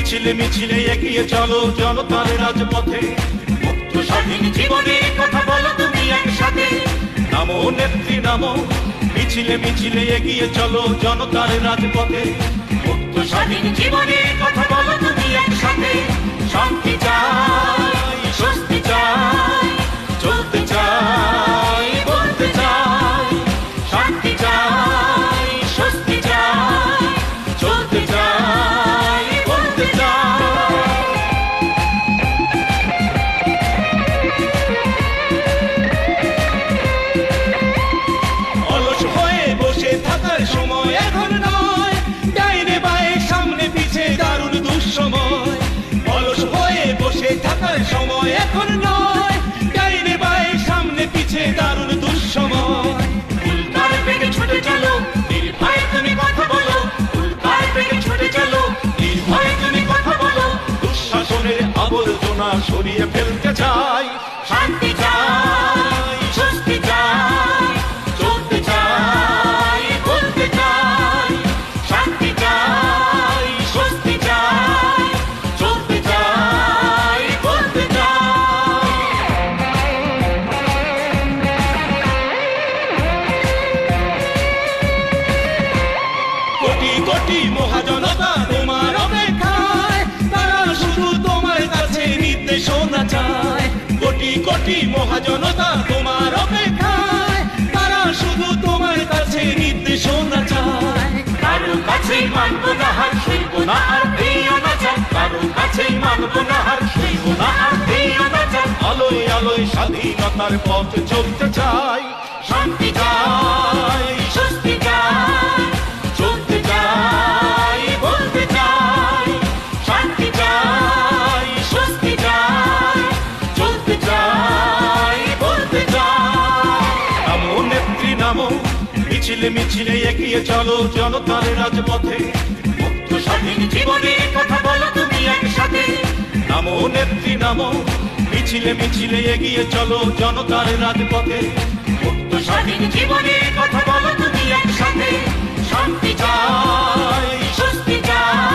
মিছিলে মিছিলে এগিয়ে চলো জনতার রাজপথে, মুক্ত স্বাধীন জীবনের কথা বলো তুমি একসাথে। নামো নেত্রী নামো, মিছিলে মিছিলে এগিয়ে চলো জনতার রাজপথে, মুক্ত স্বাধীন জীবনের কথা বলো তুমি একসাথে। শান্তি চাই, স্বস্তি চাই, চলতে চাই, বলতে চাই। শান্তি চাই, স্বস্তি চাই, চলতে চাই, বলতে চাই। অলস হয়ে বসে থাকার সময় এখন নয়, ডাইনে বায়ে সামনে পিছে দারুণ দুঃসময়। অলস হয়ে বসে থাকার সময় এখন নয়, ডাইনে বায়ে সামনে পিছে দারুণ দুঃসময়। উল্কার বেগে ছুটে চলো, নির্ভয়ে তুমি কথা বলো। উল্কার বেগে ছুটে চলো, নির্ভয়ে তুমি কথা বলো। দুঃশাসনের আবর্জনা সরিয়ে ফেলতে চাই। শান্তি চাই, স্বস্তি চাই, চলতে চাই, বলতে চাই। শান্তি চাই, স্বস্তি চাই, চলতে চাই, বলতে চাই। কোটি কোটি মহাজনতা তোমার অপেক্ষায়, তারা শুধু তোমার কাছে নির্দেশনা চায়। কোটি কোটি মহাজনতা তোমার অপেক্ষায়, তারা শুধু তোমার কাছে নির্দেশনা চায়। কারোর কাছেই মানব না হার, সইব না আর দিও না চান। কারোর কাছেই মানব না হার, সইব না আর দিও না চান। আলোয় আলোয় স্বাধীনতার পথ চলতে চাই। শান্তি চাই, স্বস্তি চাই, চলতে চাই, বলতে চাই। শান্তি চাই, স্বস্তি চাই, চলতে চাই, বলতে চাই। নামো নেত্রী নামো, মিছিলে মিছিলে এগিয়ে চলো জনতার রাজপথে, মুক্ত স্বাধীন জীবনের কথা বলো তুমি একসাথে। নামো নেত্রী নামো, মিছিলে মিছিলে এগিয়ে চলো জনতার রাজপথে, মুক্ত স্বাধীন জীবনের কথা বলো তুমি একসাথে। শান্তি চাই, স্বস্তি চাই,